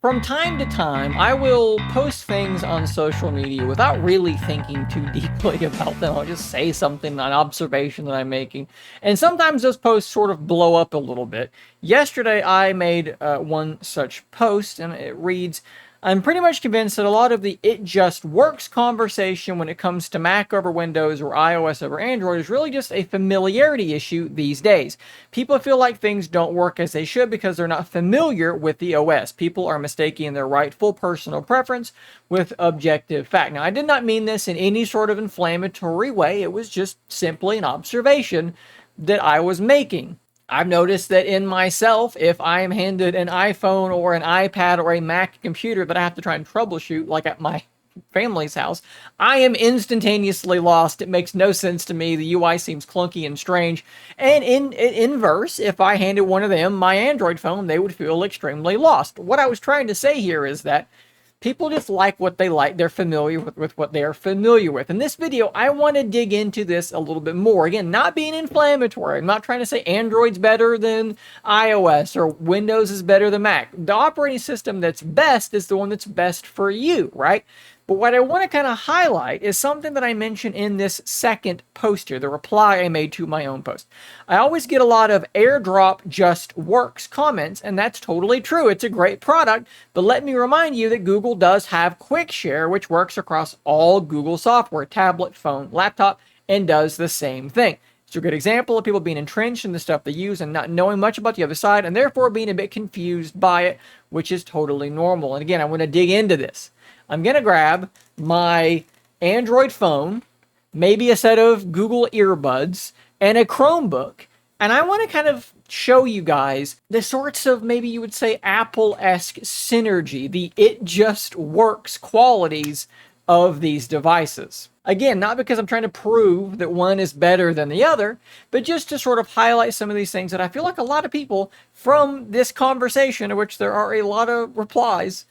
From time to time, I will post things on social media without really thinking too deeply about them. I'll just say something, an observation that I'm making. And sometimes those posts sort of blow up a little bit. Yesterday, I made one such post, and it reads, I'm pretty much convinced that a lot of the "it just works" conversation when it comes to Mac over Windows or iOS over Android is really just a familiarity issue these days. People feel like things don't work as they should because they're not familiar with the OS. People are mistaking their rightful personal preference with objective fact. Now, I did not mean this in any sort of inflammatory way. It was just simply an observation that I was making. I've noticed that in myself, if I am handed an iPhone or an iPad or a Mac computer that I have to try and troubleshoot, like at my family's house, I am instantaneously lost. It makes no sense to me. The UI seems clunky and strange. And in inverse, if I handed one of them my Android phone, they would feel extremely lost. What I was trying to say here is that people just like what they like. They're familiar with what they are familiar with. In this video, I want to dig into this a little bit more. Again, not being inflammatory. I'm not trying to say Android's better than iOS or Windows is better than Mac. The operating system that's best is the one that's best for you, right? But what I want to kind of highlight is something that I mentioned in this second post here, the reply I made to my own post. I always get a lot of AirDrop just works comments, and that's totally true. It's a great product, but let me remind you that Google does have Quick Share, which works across all Google software, tablet, phone, laptop, and does the same thing. It's a good example of people being entrenched in the stuff they use and not knowing much about the other side, and therefore being a bit confused by it, which is totally normal. And again, I want to dig into this. I'm going to grab my Android phone, maybe a set of Google earbuds, and a Chromebook. And I want to kind of show you guys the sorts of, maybe you would say, Apple-esque synergy, the "it just works" qualities of these devices. Again, not because I'm trying to prove that one is better than the other, but just to sort of highlight some of these things that I feel like a lot of people from this conversation, in which there are a lot of replies,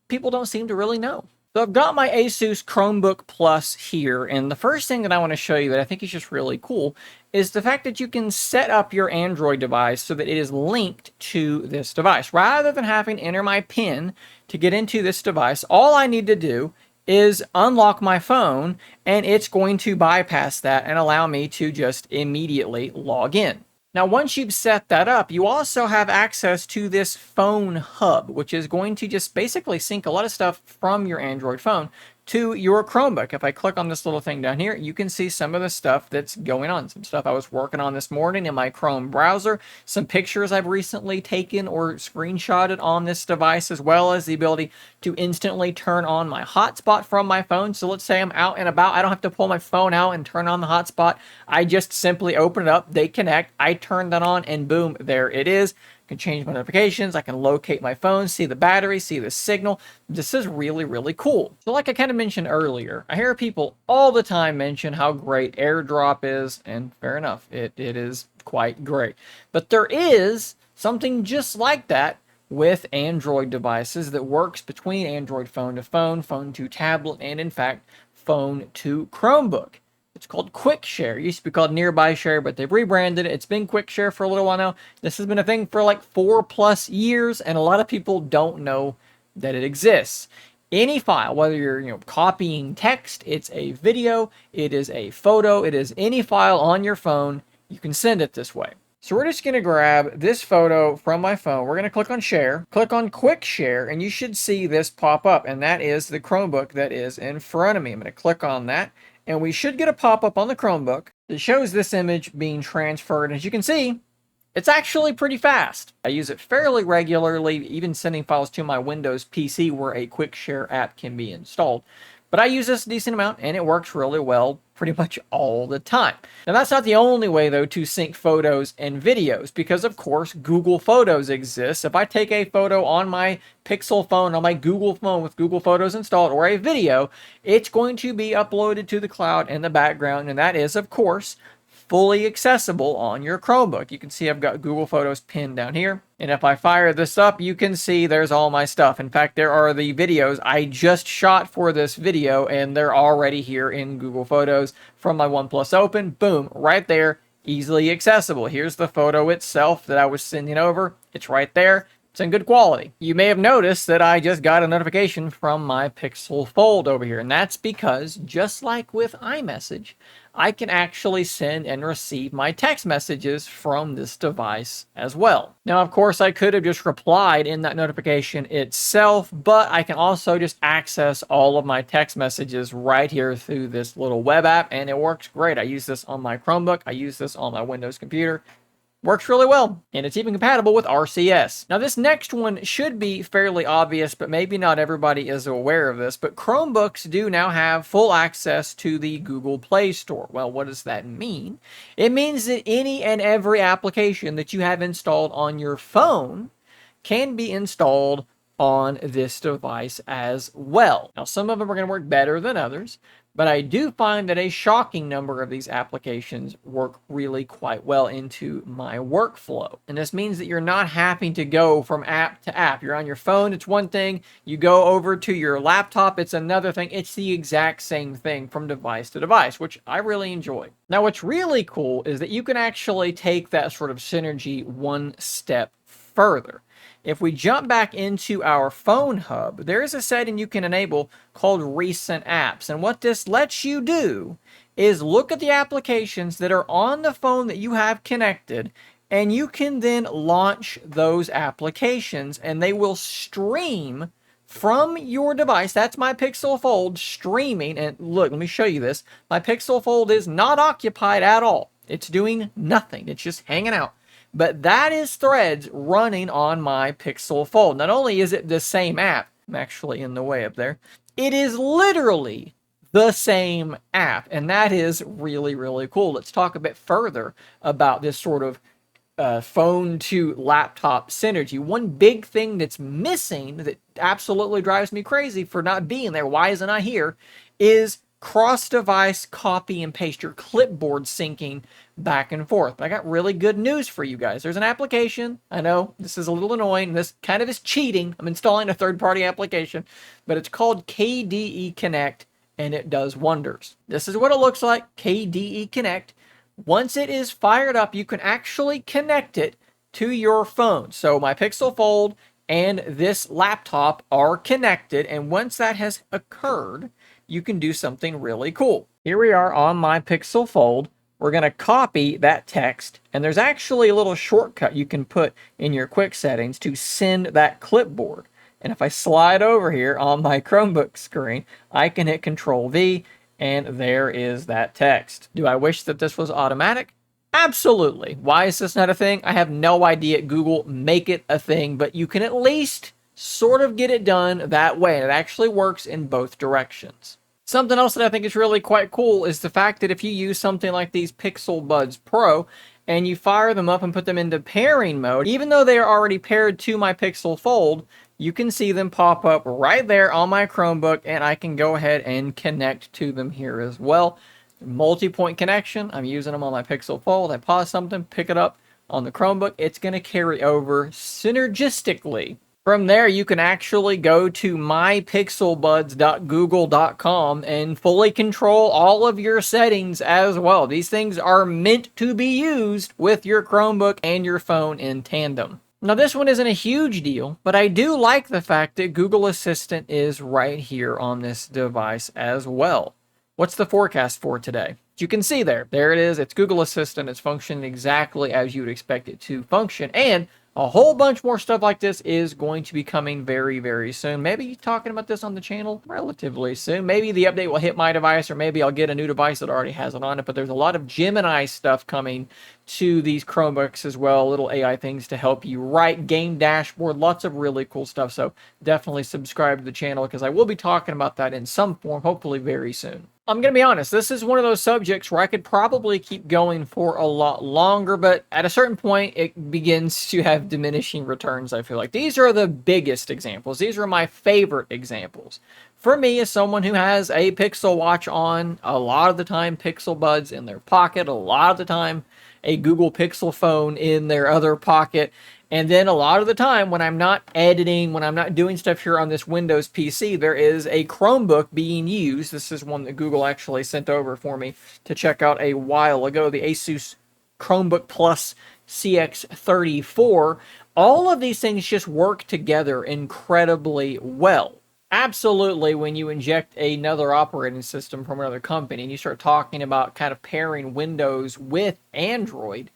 people don't seem to really know. So I've got my Asus Chromebook Plus here, and the first thing that I want to show you that I think is just really cool is the fact that you can set up your Android device so that it is linked to this device. Rather than having to enter my PIN to get into this device, all I need to do is unlock my phone, and it's going to bypass that and allow me to just immediately log in. Now, once you've set that up, you also have access to this phone hub, which is going to just basically sync a lot of stuff from your Android phone to your Chromebook. If I click on this little thing down here, you can see some of the stuff that's going on. Some stuff I was working on this morning in my Chrome browser, some pictures I've recently taken or screenshotted on this device, as well as the ability to instantly turn on my hotspot from my phone. So let's say I'm out and about. I don't have to pull my phone out and turn on the hotspot. I just simply open it up, they connect, I turn that on, and boom, there it is. I can change my notifications, I can locate my phone, see the battery, see the signal. This is really, really cool. So like I kind of mentioned earlier, I hear people all the time mention how great AirDrop is, and fair enough, it is quite great. But there is something just like that with Android devices that works between Android phone to phone, phone to tablet, and in fact, phone to Chromebook. It's called Quick Share. It used to be called Nearby Share, but they've rebranded it. It's been Quick Share for a little while now. This has been a thing for like 4+ years, and a lot of people don't know that it exists. Any file, whether you're copying text, it's a video, it is a photo, it is any file on your phone, you can send it this way. So we're just going to grab this photo from my phone. We're going to click on Share, click on Quick Share, and you should see this pop up, and that is the Chromebook that is in front of me. I'm going to click on that, and we should get a pop-up on the Chromebook that shows this image being transferred. And as you can see, it's actually pretty fast. I use it fairly regularly, even sending files to my Windows PC where a Quick Share app can be installed. But I use this a decent amount, and it works really well pretty much all the time. Now, that's not the only way, though, to sync photos and videos, because, of course, Google Photos exists. If I take a photo on my Pixel phone, on my Google phone with Google Photos installed, or a video, it's going to be uploaded to the cloud in the background, and that is, of course, fully accessible on your Chromebook. You can see I've got Google Photos pinned down here. And if I fire this up, you can see there's all my stuff. In fact, there are the videos I just shot for this video, and they're already here in Google Photos from my OnePlus Open. Boom, right there, easily accessible. Here's the photo itself that I was sending over. It's right there. It's in good quality. You may have noticed that I just got a notification from my Pixel Fold over here, and that's because, just like with iMessage, I can actually send and receive my text messages from this device as well. Now, of course, I could have just replied in that notification itself, but I can also just access all of my text messages right here through this little web app, and it works great. I use this on my Chromebook. I use this on my Windows computer. Works really well, and it's even compatible with RCS. Now, this next one should be fairly obvious, but maybe not everybody is aware of this, but Chromebooks do now have full access to the Google Play Store. Well, what does that mean? It means that any and every application that you have installed on your phone can be installed on this device as well. Now, some of them are going to work better than others, but I do find that a shocking number of these applications work really quite well into my workflow. And this means that you're not having to go from app to app. You're on your phone, it's one thing. You go over to your laptop, it's another thing. It's the exact same thing from device to device, which I really enjoy. Now, what's really cool is that you can actually take that sort of synergy one step further. If we jump back into our phone hub, there is a setting you can enable called Recent Apps. And what this lets you do is look at the applications that are on the phone that you have connected, and you can then launch those applications, and they will stream from your device. That's my Pixel Fold streaming. And look, let me show you this. My Pixel Fold is not occupied at all. It's doing nothing. It's just hanging out. But that is Threads running on my Pixel Fold. Not only is it the same app, I'm actually in the way up there, it is literally the same app. And that is really, really cool. Let's talk a bit further about this sort of phone to laptop synergy. One big thing that's missing that absolutely drives me crazy for not being there, why isn't I here, is cross-device copy and paste, your clipboard syncing back and forth. But I got really good news for you guys. There's an application. I know this is a little annoying. This kind of is cheating. I'm installing a third-party application, but it's called KDE Connect, and it does wonders. This is what it looks like, KDE Connect. Once it is fired up, you can actually connect it to your phone. So my Pixel Fold and this laptop are connected, and once that has occurred, you can do something really cool. Here we are on my Pixel Fold. We're going to copy that text, and there's actually a little shortcut you can put in your quick settings to send that clipboard. And if I slide over here on my Chromebook screen, I can hit Control V, and there is that text. Do I wish that this was automatic? Absolutely. Why is this not a thing? I have no idea. Google, make it a thing, but you can at least sort of get it done that way. It actually works in both directions. Something else that I think is really quite cool is the fact that if you use something like these Pixel Buds Pro and you fire them up and put them into pairing mode, even though they are already paired to my Pixel Fold, you can see them pop up right there on my Chromebook, and I can go ahead and connect to them here as well. Multi-point connection. I'm using them on my Pixel Fold. I pause something, pick it up on the Chromebook. It's going to carry over synergistically. From there, you can actually go to mypixelbuds.google.com and fully control all of your settings as well. These things are meant to be used with your Chromebook and your phone in tandem. Now, this one isn't a huge deal, but I do like the fact that Google Assistant is right here on this device as well. What's the forecast for today? You can see there it is. It's Google Assistant. It's functioning exactly as you would expect it to function. And a whole bunch more stuff like this is going to be coming very, very soon. Maybe talking about this on the channel relatively soon. Maybe the update will hit my device, or maybe I'll get a new device that already has it on it. But there's a lot of Gemini stuff coming to these Chromebooks as well. Little AI things to help you write, game dashboard, lots of really cool stuff. So definitely subscribe to the channel, because I will be talking about that in some form, hopefully very soon. I'm going to be honest, this is one of those subjects where I could probably keep going for a lot longer, but at a certain point, it begins to have diminishing returns, I feel like. These are the biggest examples. These are my favorite examples. For me, as someone who has a Pixel Watch on, a lot of the time Pixel Buds in their pocket, a lot of the time a Google Pixel phone in their other pocket, and then a lot of the time when I'm not editing, when I'm not doing stuff here on this Windows PC, there is a Chromebook being used. This is one that Google actually sent over for me to check out a while ago, the Asus Chromebook Plus CX34. All of these things just work together incredibly well. Absolutely, when you inject another operating system from another company and you start talking about kind of pairing Windows with Android,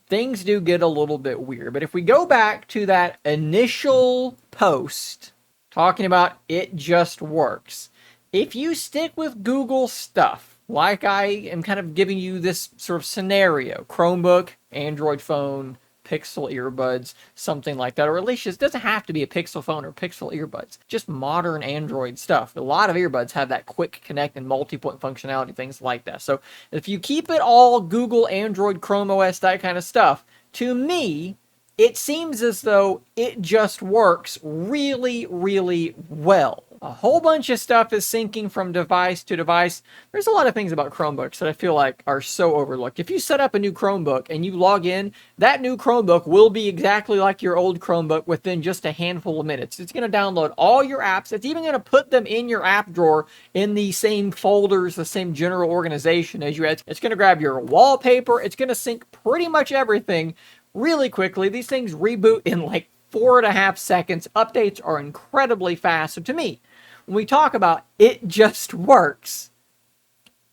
things do get a little bit weird. But if we go back to that initial post talking about it just works, if you stick with Google stuff, like I am kind of giving you this sort of scenario, Chromebook, Android phone, Pixel earbuds, something like that, or at least it doesn't have to be a Pixel phone or Pixel earbuds, just modern Android stuff. A lot of earbuds have that quick connect and multi-point functionality, things like that. So if you keep it all Google, Android, Chrome OS, that kind of stuff, to me, it seems as though it just works really, really well. A whole bunch of stuff is syncing from device to device. There's a lot of things about Chromebooks that I feel like are so overlooked. If you set up a new Chromebook and you log in, that new Chromebook will be exactly like your old Chromebook within just a handful of minutes. It's going to download all your apps. It's even going to put them in your app drawer in the same folders, the same general organization as you had. It's going to grab your wallpaper. It's going to sync pretty much everything really quickly. These things reboot in like 4.5 seconds. Updates are incredibly fast. So to me, when we talk about it just works,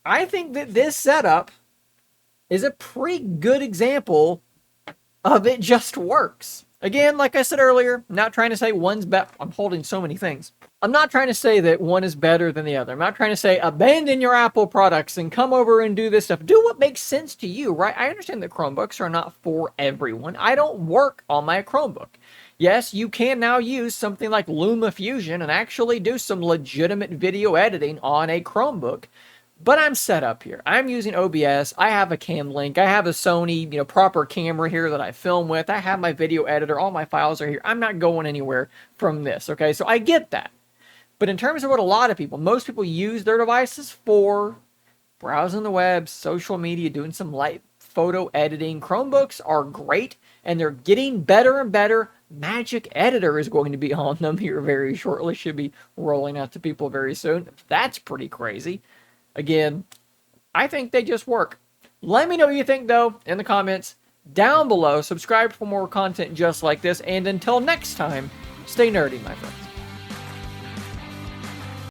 I think that this setup is a pretty good example of it just works. Again, like I said earlier, I'm not trying to say one's better. I'm holding so many things. I'm not trying to say that one is better than the other. I'm not trying to say abandon your Apple products and come over and do this stuff. Do what makes sense to you, right? I understand that Chromebooks are not for everyone. I don't work on my Chromebook. Yes, you can now use something like LumaFusion and actually do some legitimate video editing on a Chromebook. But I'm set up here. I'm using OBS. I have a cam link. I have a Sony, proper camera here that I film with. I have my video editor. All my files are here. I'm not going anywhere from this, okay? So I get that. But in terms of what a lot of people, most people use their devices for, browsing the web, social media, doing some light photo editing. Chromebooks are great, and they're getting better and better. Magic Editor is going to be on them here very shortly. Should be rolling out to people very soon. That's pretty crazy. Again, I think they just work. Let me know what you think, though, in the comments down below. Subscribe for more content just like this. And until next time, stay nerdy, my friends.